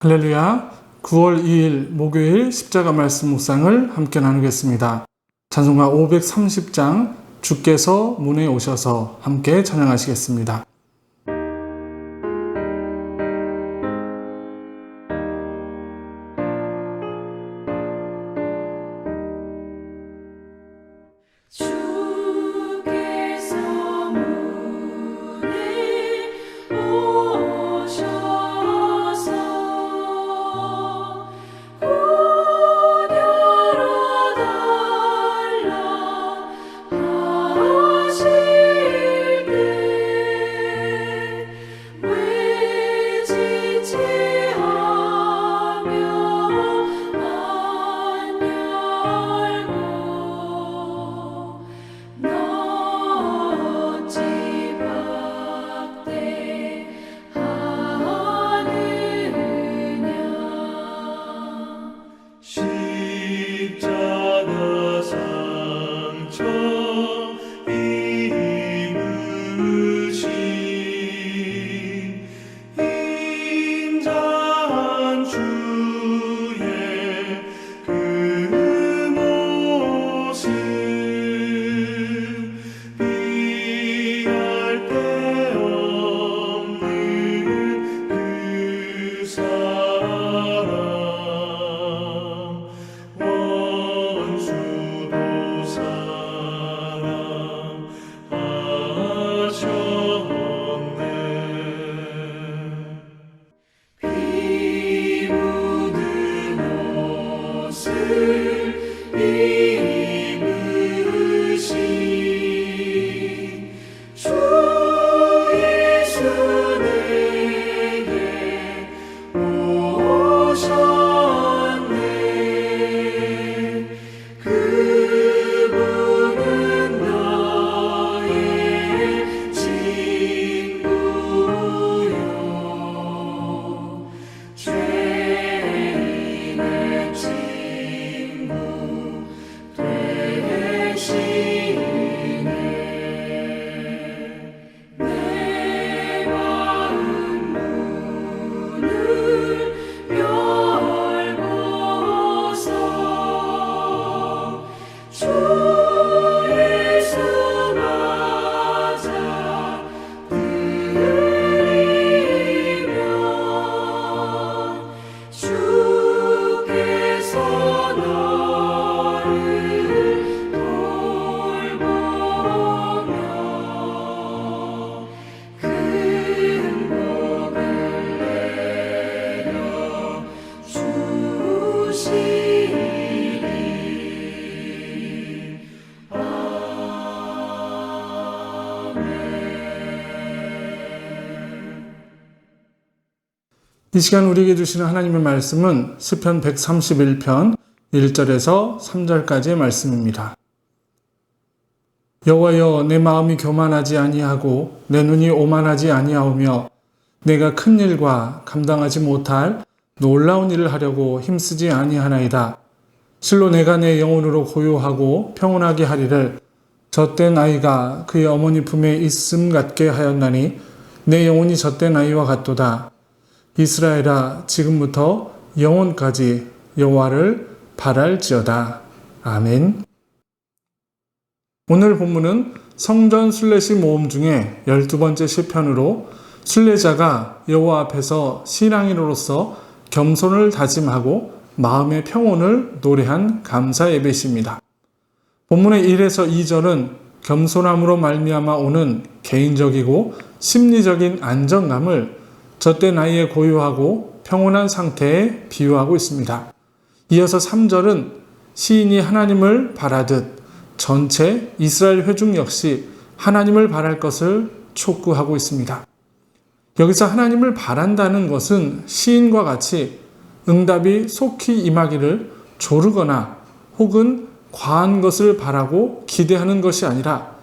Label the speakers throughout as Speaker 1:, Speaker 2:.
Speaker 1: 할렐루야. 9월 2일 목요일 십자가 말씀 묵상을 함께 나누겠습니다. 찬송가 530장 주께서 문에 오셔서 함께 찬양하시겠습니다. 이 시간 우리에게 주시는 하나님의 말씀은 시편 131편 1절에서 3절까지의 말씀입니다. 여호와여, 내 마음이 교만하지 아니하고 내 눈이 오만하지 아니하오며 내가 큰 일과 감당하지 못할 놀라운 일을 하려고 힘쓰지 아니하나이다. 실로 내가 내 영혼으로 고요하고 평온하게 하리를 젖된 아이가 그의 어머니 품에 있음 같게 하였나니 내 영혼이 젖된 아이와 같도다. 이스라엘아, 지금부터 영원까지 여호와를 바랄지어다. 아멘. 오늘 본문은 성전 순례시 모음 중에 12번째 시편으로 순례자가 여호와 앞에서 신앙인으로서 겸손을 다짐하고 마음의 평온을 노래한 감사 예배입니다. 본문의 1에서 2절은 겸손함으로 말미암아 오는 개인적이고 심리적인 안정감을 젖된 아이의 고요하고 평온한 상태에 비유하고 있습니다. 이어서 3절은 시인이 하나님을 바라듯 전체 이스라엘 회중 역시 하나님을 바랄 것을 촉구하고 있습니다. 여기서 하나님을 바란다는 것은 시인과 같이 응답이 속히 임하기를 조르거나 혹은 과한 것을 바라고 기대하는 것이 아니라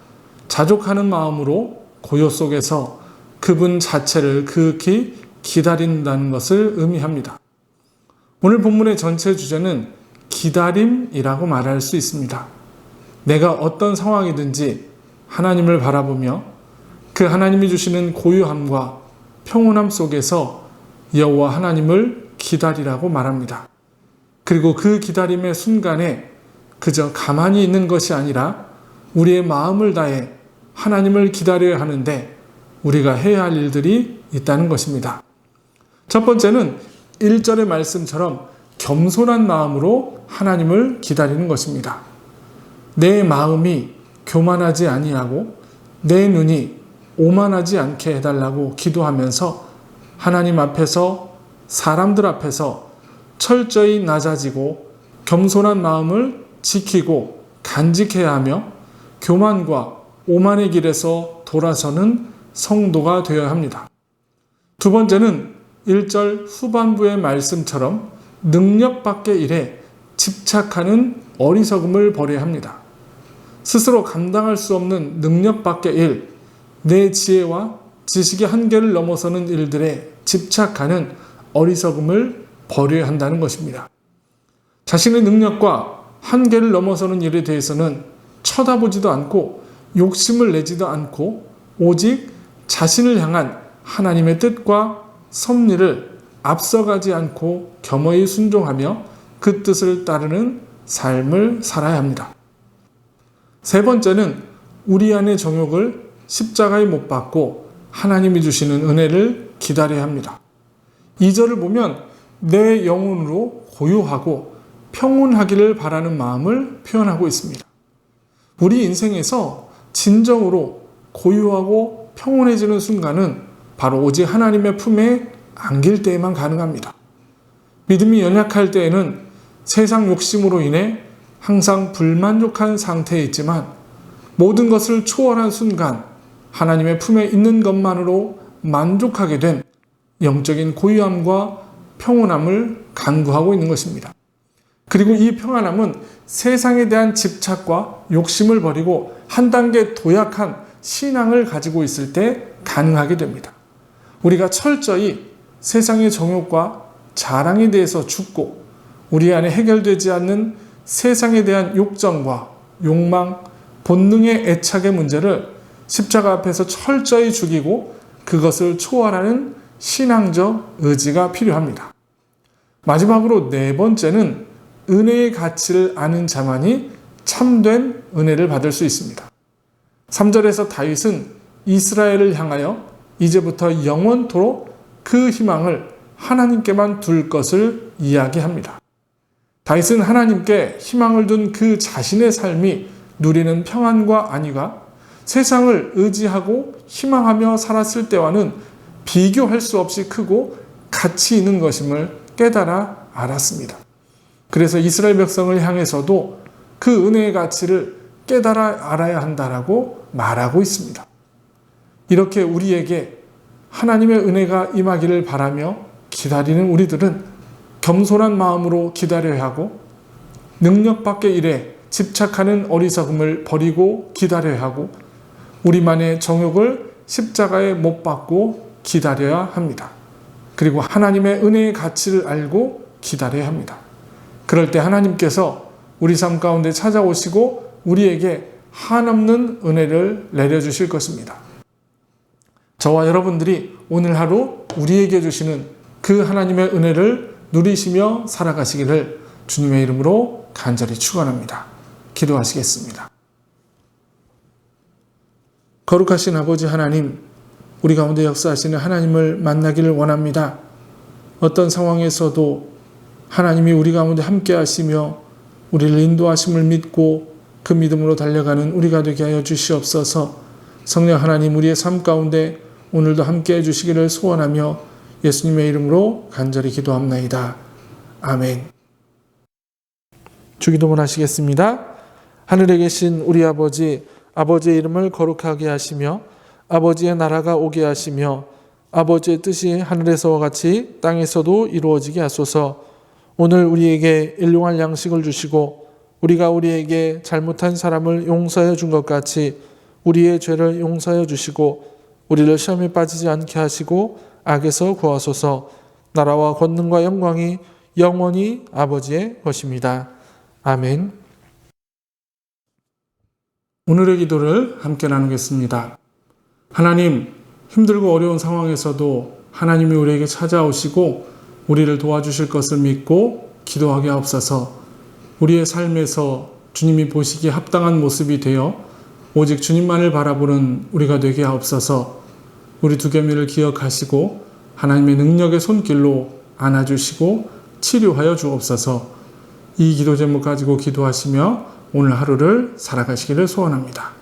Speaker 1: 자족하는 마음으로 고요 속에서 그분 자체를 극히 기다린다는 것을 의미합니다. 오늘 본문의 전체 주제는 기다림이라고 말할 수 있습니다. 내가 어떤 상황이든지 하나님을 바라보며 그 하나님이 주시는 고요함과 평온함 속에서 여호와 하나님을 기다리라고 말합니다. 그리고 그 기다림의 순간에 그저 가만히 있는 것이 아니라 우리의 마음을 다해 하나님을 기다려야 하는데 우리가 해야 할 일들이 있다는 것입니다. 첫 번째는 1절의 말씀처럼 겸손한 마음으로 하나님을 기다리는 것입니다. 내 마음이 교만하지 아니하고 내 눈이 오만하지 않게 해달라고 기도하면서 하나님 앞에서 사람들 앞에서 철저히 낮아지고 겸손한 마음을 지키고 간직해야 하며 교만과 오만의 길에서 돌아서는 성도가 되어야 합니다. 두 번째는 1절 후반부의 말씀처럼 능력 밖의 일에 집착하는 어리석음을 버려야 합니다. 스스로 감당할 수 없는 능력 밖의 일, 내 지혜와 지식의 한계를 넘어서는 일들에 집착하는 어리석음을 버려야 한다는 것입니다. 자신의 능력과 한계를 넘어서는 일에 대해서는 쳐다보지도 않고 욕심을 내지도 않고 오직 자신을 향한 하나님의 뜻과 섭리를 앞서가지 않고 겸허히 순종하며 그 뜻을 따르는 삶을 살아야 합니다. 세 번째는 우리 안의 정욕을 십자가에 못 박고 하나님이 주시는 은혜를 기다려야 합니다. 2절을 보면 내 영혼으로 고요하고 평온하기를 바라는 마음을 표현하고 있습니다. 우리 인생에서 진정으로 고요하고 평온해지는 순간은 바로 오직 하나님의 품에 안길 때에만 가능합니다. 믿음이 연약할 때에는 세상 욕심으로 인해 항상 불만족한 상태에 있지만 모든 것을 초월한 순간 하나님의 품에 있는 것만으로 만족하게 된 영적인 고요함과 평온함을 간구하고 있는 것입니다. 그리고 이 평안함은 세상에 대한 집착과 욕심을 버리고 한 단계 도약한 신앙을 가지고 있을 때 가능하게 됩니다. 우리가 철저히 세상의 정욕과 자랑에 대해서 죽고 우리 안에 해결되지 않는 세상에 대한 욕정과 욕망, 본능의 애착의 문제를 십자가 앞에서 철저히 죽이고 그것을 초월하는 신앙적 의지가 필요합니다. 마지막으로 네 번째는 은혜의 가치를 아는 자만이 참된 은혜를 받을 수 있습니다. 3절에서 다윗은 이스라엘을 향하여 이제부터 영원토록 그 희망을 하나님께만 둘 것을 이야기합니다. 다윗은 하나님께 희망을 둔 그 자신의 삶이 누리는 평안과 안위가 세상을 의지하고 희망하며 살았을 때와는 비교할 수 없이 크고 가치 있는 것임을 깨달아 알았습니다. 그래서 이스라엘 백성을 향해서도 그 은혜의 가치를 깨달아 알아야 한다라고 말하고 있습니다. 이렇게 우리에게 하나님의 은혜가 임하기를 바라며 기다리는 우리들은 겸손한 마음으로 기다려야 하고 능력 밖의 일에 집착하는 어리석음을 버리고 기다려야 하고 우리만의 정욕을 십자가에 못 박고 기다려야 합니다. 그리고 하나님의 은혜의 가치를 알고 기다려야 합니다. 그럴 때 하나님께서 우리 삶 가운데 찾아오시고 우리에게 한없는 은혜를 내려주실 것입니다. 저와 여러분들이 오늘 하루 우리에게 주시는 그 하나님의 은혜를 누리시며 살아가시기를 주님의 이름으로 간절히 축원합니다. 기도하시겠습니다. 거룩하신 아버지 하나님, 우리 가운데 역사하시는 하나님을 만나기를 원합니다. 어떤 상황에서도 하나님이 우리 가운데 함께 하시며 우리를 인도하심을 믿고 그 믿음으로 달려가는 우리가 되게 하여 주시옵소서. 성령 하나님, 우리의 삶 가운데 오늘도 함께 해주시기를 소원하며 예수님의 이름으로 간절히 기도합나이다. 아멘. 주기도문 하시겠습니다. 하늘에 계신 우리 아버지, 아버지의 이름을 거룩하게 하시며 아버지의 나라가 오게 하시며 아버지의 뜻이 하늘에서와 같이 땅에서도 이루어지게 하소서. 오늘 우리에게 일용할 양식을 주시고 우리가 우리에게 잘못한 사람을 용서해 준 것 같이 우리의 죄를 용서해 주시고 우리를 시험에 빠지지 않게 하시고 악에서 구하소서. 나라와 권능과 영광이 영원히 아버지의 것입니다. 아멘. 오늘의 기도를 함께 나누겠습니다. 하나님, 힘들고 어려운 상황에서도 하나님이 우리에게 찾아오시고 우리를 도와주실 것을 믿고 기도하게 하옵소서. 우리의 삶에서 주님이 보시기에 합당한 모습이 되어 오직 주님만을 바라보는 우리가 되게 하옵소서. 우리 두개미를 기억하시고 하나님의 능력의 손길로 안아주시고 치료하여 주옵소서. 이 기도 제목 가지고 기도하시며 오늘 하루를 살아가시기를 소원합니다.